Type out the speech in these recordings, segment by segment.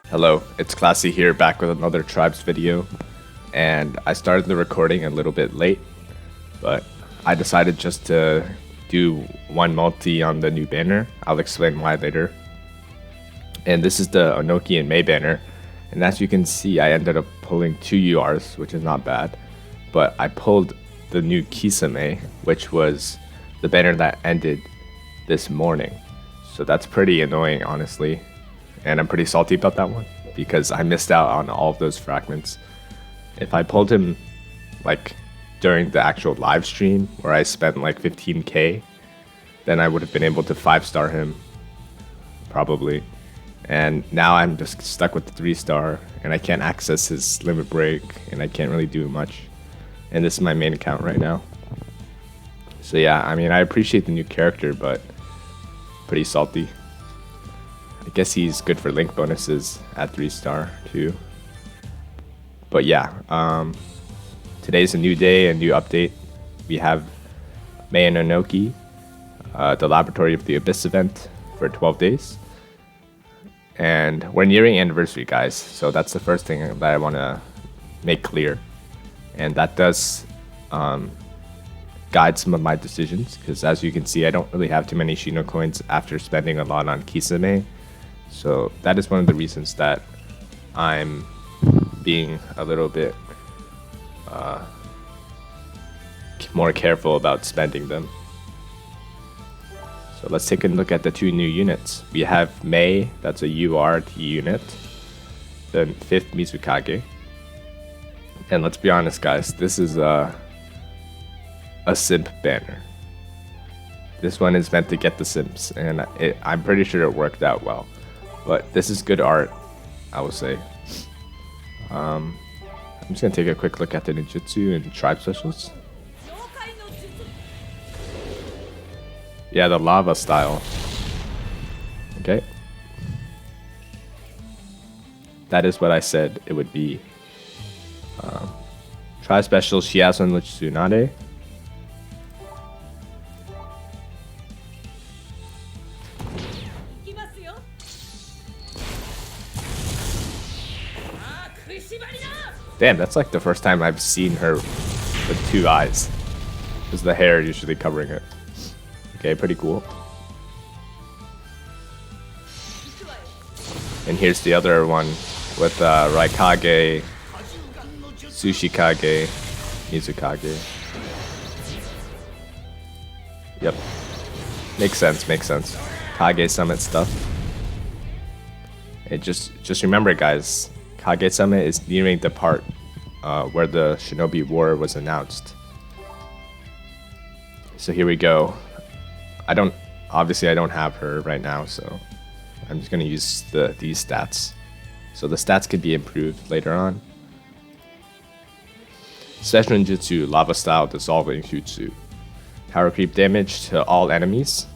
Hello, it's Classy here, back with another Tribes video, and I started the recording a little bit late, but I decided just to do one multi on the new banner. I'll explain why later. And this is the Onoki and Mei banner, and as you can see, I ended up pulling 2 URs, which is not bad, but I pulled the new Kisame, which was the banner that ended this morning, so that's pretty annoying, honestly. And I'm pretty salty about that one because I missed out on all of those fragments. If I pulled him like during the actual live stream where I spent like 15k, then I would have been able to 5-star him probably. And now I'm just stuck with the 3-star and I can't access his limit break and I can't really do much. And this is my main account right now. So yeah, I mean, I appreciate the new character, but pretty salty. I guess he's good for link bonuses at 3-star too. But yeah, today's a new day, a new update. We have Mei and Onoki, the Laboratory of the Abyss event for 12 days. And we're nearing anniversary, guys, so that's the first thing that I want to make clear. And that does guide some of my decisions, because as you can see, I don't really have too many Shino coins after spending a lot on Kisame. So that is one of the reasons that I'm being a little bit more careful about spending them. So let's take a look at the 2 new units. We have Mei, that's a URT unit, then 5th Mizukage. And let's be honest, guys, this is a simp banner. This one is meant to get the simps, and I'm pretty sure it worked out well. But this is good art, I will say. I'm just going to take a quick look at the ninjutsu and tribe specials. Yeah, the lava style. Okay. That is what I said it would be. Tribe special Shiasun Tsunade. Damn, that's like the first time I've seen her with 2 eyes. Because the hair usually covering it. Okay, pretty cool. And here's the other one with Raikage, Tsushikage, Mizukage. Yep. Makes sense, makes sense. Kage Summit stuff. And just remember, guys, Kage Summit is nearing the part where the Shinobi War was announced. So here we go. Obviously I don't have her right now, so I'm just gonna use these stats. So the stats could be improved later on. Special Ninjutsu, Lava Style, Dissolving Jutsu. Power creep damage to all enemies.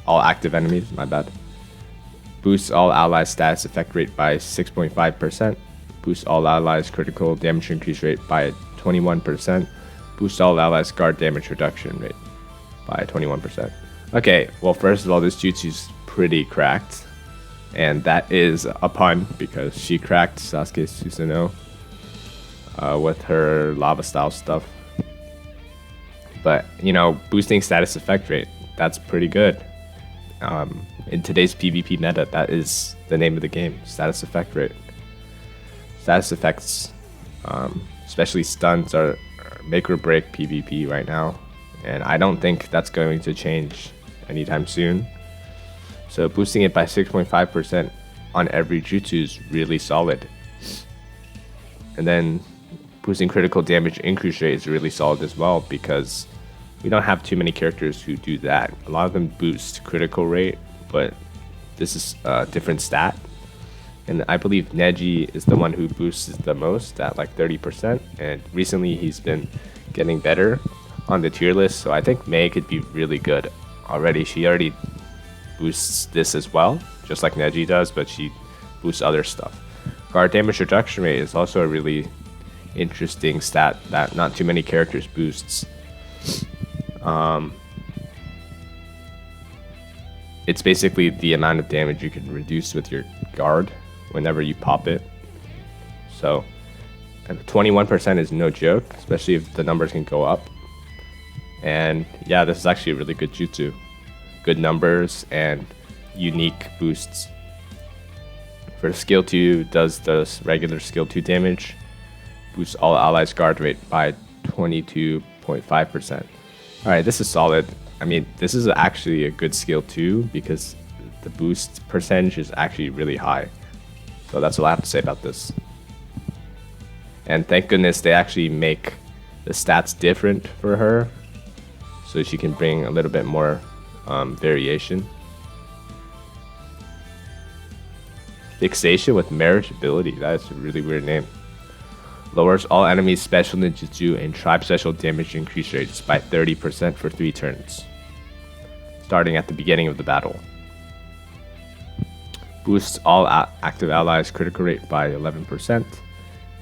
All active enemies, my bad. Boosts all allies status effect rate by 6.5%. Boosts all allies critical damage increase rate by 21%. Boosts all allies guard damage reduction rate by 21%. Okay, well, first of all, this jutsu's pretty cracked. And that is a pun, because she cracked Sasuke Susanoo with her lava style stuff. But, you know, boosting status effect rate, that's pretty good. In today's PvP meta, that is the name of the game, status effect rate. Status effects, especially stuns, are make or break PvP right now, and I don't think that's going to change anytime soon. So boosting it by 6.5% on every jutsu is really solid. And then boosting critical damage increase rate is really solid as well, because we don't have too many characters who do that. A lot of them boost critical rate, but this is a different stat. And I believe Neji is the one who boosts the most at like 30%. And recently he's been getting better on the tier list. So I think Mei could be really good already. She already boosts this as well, just like Neji does, but she boosts other stuff. Guard damage reduction rate is also a really interesting stat that not too many characters boosts. It's basically the amount of damage you can reduce with your guard whenever you pop it. So 21% is no joke, especially if the numbers can go up. And yeah, this is actually a really good jutsu. Good numbers and unique boosts. For skill 2, does the regular skill 2 damage, boosts all allies guard rate by 22.5%. Alright, this is solid. I mean, this is actually a good skill 2 because the boost percentage is actually really high. So that's all I have to say about this. And thank goodness they actually make the stats different for her, so she can bring a little bit more variation. Fixation with marriageability. That is a really weird name. Lowers all enemies' special ninjutsu and tribe special damage increase rates by 30% for 3 turns, starting at the beginning of the battle. Boosts all active allies' critical rate by 11%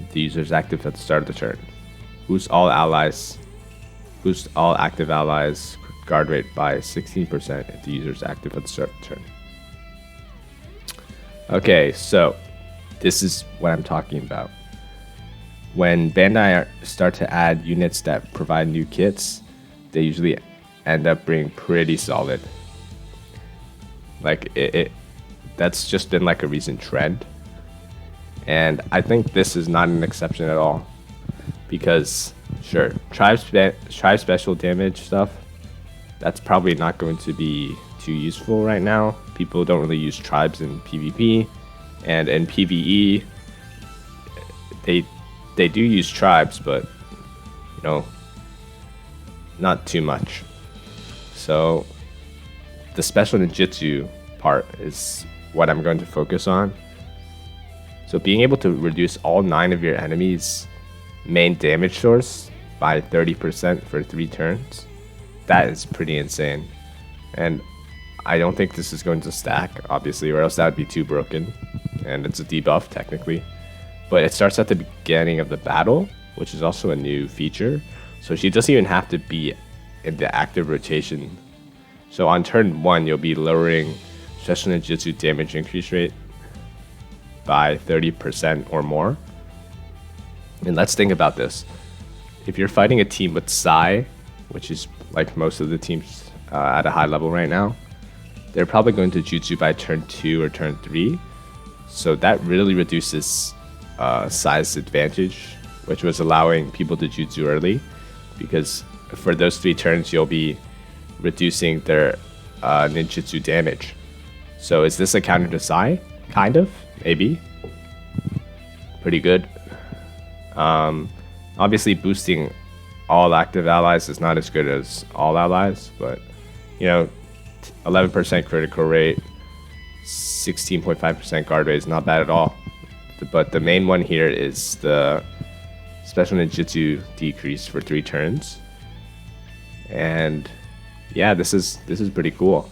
if the user is active at the start of the turn. Boosts all active allies' guard rate by 16% if the user is active at the start of the turn. Okay, so this is what I'm talking about. When Bandai start to add units that provide new kits, they usually end up being pretty solid. Like that's just been like a recent trend. And I think this is not an exception at all. Because sure, tribe special damage stuff, that's probably not going to be too useful right now. People don't really use tribes in PvP, and in PvE, they do use tribes, but you know, not too much. So the special ninjutsu part is what I'm going to focus on. So being able to reduce all 9 of your enemies' main damage source by 30% for 3 turns, that is pretty insane. And I don't think this is going to stack, obviously, or else that would be too broken. And it's a debuff, technically. But it starts at the beginning of the battle, which is also a new feature. So she doesn't even have to be in the active rotation. So on turn 1, you'll be lowering special ninjutsu damage increase rate by 30% or more. And let's think about this. If you're fighting a team with Sai, which is like most of the teams at a high level right now, they're probably going to jutsu by turn 2 or turn 3. So that really reduces Sai's advantage, which was allowing people to jutsu early, because for those 3 turns you'll be reducing their ninjutsu damage. So is this a counter to Sai? Kind of, maybe. Pretty good. Obviously boosting all active allies is not as good as all allies, but you know, 11% critical rate, 16.5% guard rate is not bad at all. But the main one here is the special ninjutsu decrease for 3 turns. And yeah, this is pretty cool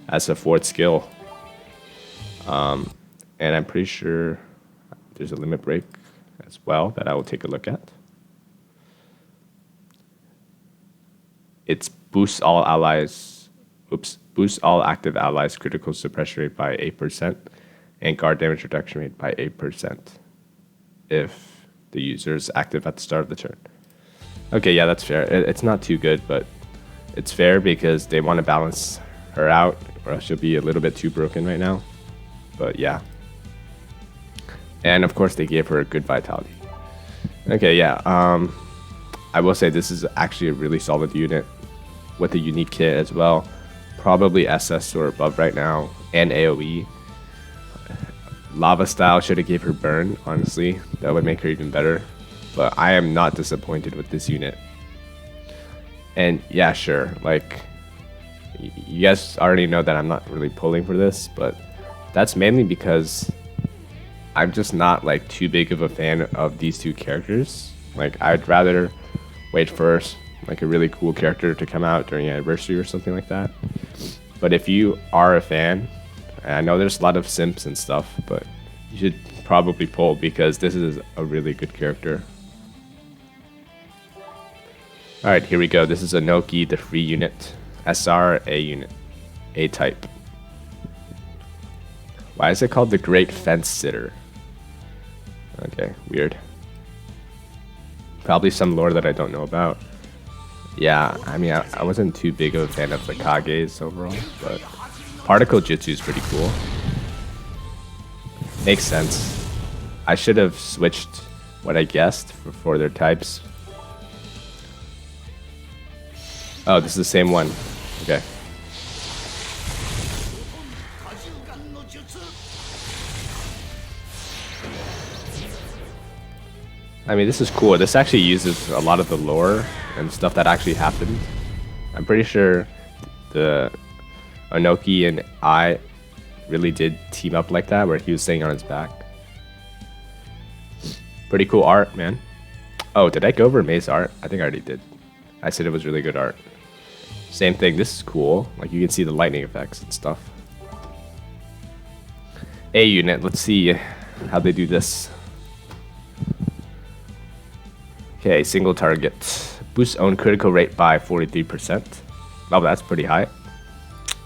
as a 4th skill. And I'm pretty sure there's a limit break as well that I will take a look at. It's boosts all active allies critical suppression rate by 8% and guard damage reduction rate by 8% if the user is active at the start of the turn. Okay, yeah, that's fair. It's not too good, but it's fair because they want to balance her out, or else she'll be a little bit too broken right now. But yeah. And of course they gave her a good vitality. Okay, yeah. I will say this is actually a really solid unit with a unique kit as well. Probably SS or above right now, and AoE. Lava style should have gave her burn, honestly. That would make her even better. But I am not disappointed with this unit. And yeah, sure, like, you guys already know that I'm not really pulling for this, but that's mainly because I'm just not like too big of a fan of these 2 characters. Like, I'd rather wait for like a really cool character to come out during anniversary or something like that. But if you are a fan, and I know there's a lot of simps and stuff, but you should probably pull because this is a really good character. Alright, here we go. This is Onoki, the free unit. SR, A unit. A type. Why is it called the Great Fence Sitter? Okay, weird. Probably some lore that I don't know about. Yeah, I mean, I wasn't too big of a fan of the Kages overall, but Particle Jutsu is pretty cool. Makes sense. I should have switched what I guessed for their types. Oh, this is the same one. Okay. I mean, this is cool. This actually uses a lot of the lore and stuff that actually happened. I'm pretty sure the Onoki and I really did team up like that, where he was staying on his back. Pretty cool art, man. Oh, did I go over May's art? I think I already did. I said it was really good art. Same thing. This is cool. Like, you can see the lightning effects and stuff. A unit. Let's see how they do this. Okay, single target. Boosts own critical rate by 43%. Oh, that's pretty high.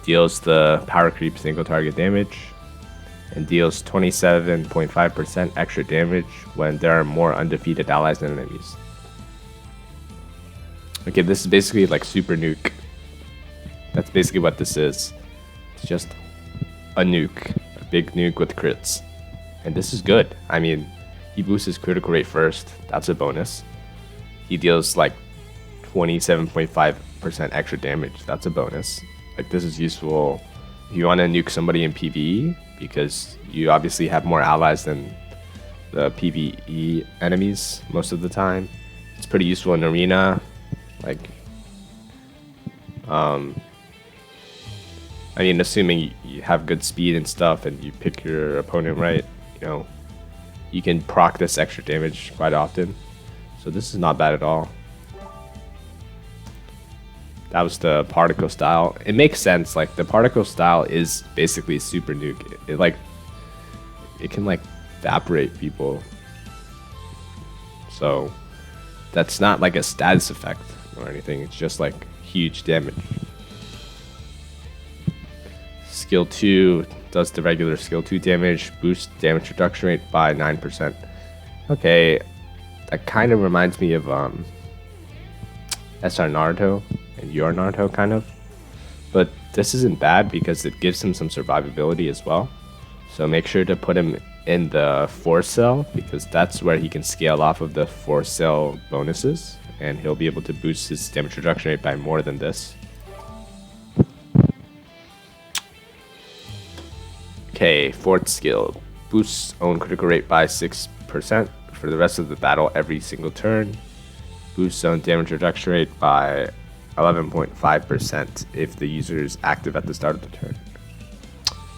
Deals the power creep single target damage. And deals 27.5% extra damage when there are more undefeated allies than enemies. Okay, this is basically like Super Nuke. That's basically what this is. It's just a nuke. A big nuke with crits. And this is good. I mean, he boosts his critical rate first. That's a bonus. He deals like 27.5% extra damage. That's a bonus. Like, this is useful if you want to nuke somebody in PvE, because you obviously have more allies than the PvE enemies most of the time. It's pretty useful in arena. Like, I mean, assuming you have good speed and stuff and you pick your opponent right, you know, you can proc this extra damage quite often. So this is not bad at all. That was the particle style. It makes sense. Like, the particle style is basically Super Nuke. It can like evaporate people. So that's not like a status effect or anything. It's just like huge damage. Skill 2 does the regular skill 2 damage, boosts damage reduction rate by 9%. Okay, that kind of reminds me of SR Naruto and Your Naruto, kind of. But this isn't bad because it gives him some survivability as well. So make sure to put him in the 4 cell, because that's where he can scale off of the 4 cell bonuses, and he'll be able to boost his damage reduction rate by more than this. Okay, 4th skill. Boosts own critical rate by 6% for the rest of the battle every single turn. Boosts own damage reduction rate by 11.5% if the user is active at the start of the turn.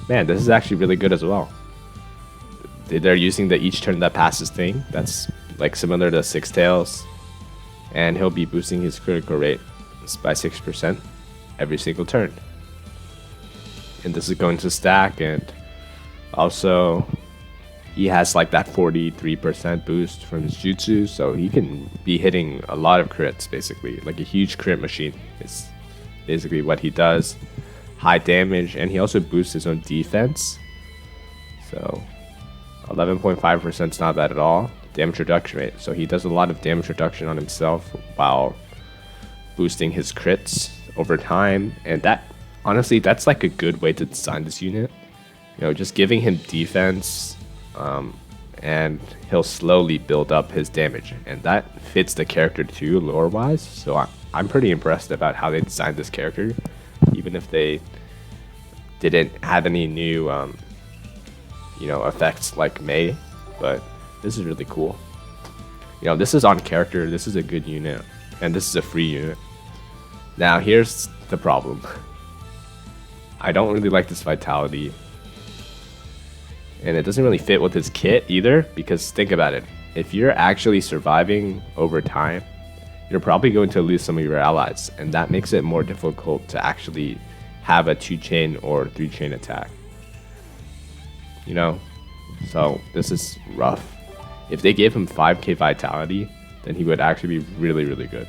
Man, this is actually really good as well. They're using the each turn that passes thing. That's like similar to Six Tails. And he'll be boosting his critical rate by 6% every single turn. And this is going to stack, and also he has like that 43% boost from his jutsu, so he can be hitting a lot of crits, basically. Like a huge crit machine is basically what he does. High damage, and he also boosts his own defense. So 11.5% is not bad at all. Damage reduction rate. So he does a lot of damage reduction on himself while boosting his crits over time. And that, honestly, that's like a good way to design this unit. You know, just giving him defense, and he'll slowly build up his damage. And that fits the character too, lore-wise. So I'm pretty impressed about how they designed this character, even if they didn't have any new, you know, effects like May. But this is really cool. You know, this is on character. This is a good unit, and this is a free unit. Now, here's the problem. I don't really like this vitality. And it doesn't really fit with his kit either, because think about it. If you're actually surviving over time, you're probably going to lose some of your allies, and that makes it more difficult to actually have a 2-chain or 3-chain attack. You know, So this is rough. If they gave him 5k vitality, then he would actually be really, really good.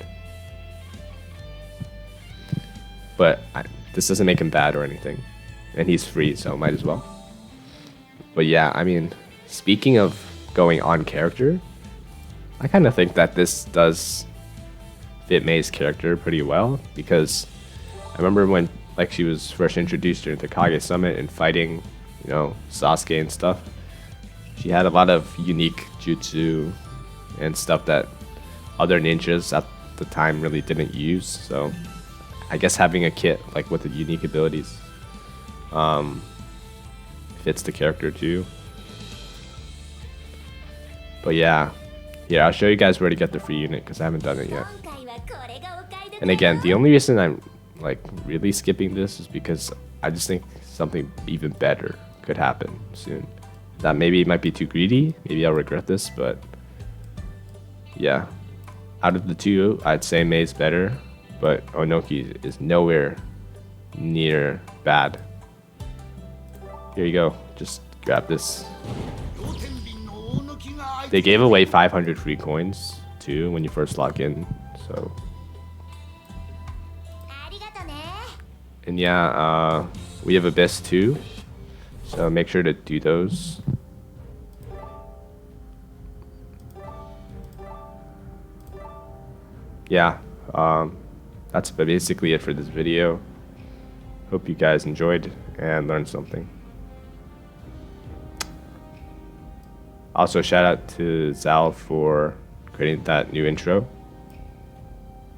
But this doesn't make him bad or anything. And he's free, so might as well. But yeah, I mean, speaking of going on character, I kind of think that this does fit Mei's character pretty well, because I remember when like she was first introduced during the Kage Summit and fighting, you know, Sasuke and stuff. She had a lot of unique jutsu and stuff that other ninjas at the time really didn't use. So I guess having a kit like with the unique abilities fits the character too. But yeah, I'll show you guys where to get the free unit because I haven't done it yet. And again, the only reason I'm like really skipping this is because I just think something even better could happen soon. That maybe it might be too greedy, maybe I'll regret this, but yeah. Out of the two, I'd say Mei's better, but Onoki is nowhere near bad. Here you go, just grab this. They gave away 500 free coins too when you first log in, so. And yeah, we have Abyss too, so make sure to do those. Yeah, that's basically it for this video. Hope you guys enjoyed and learned something. Also, shout out to Zal for creating that new intro.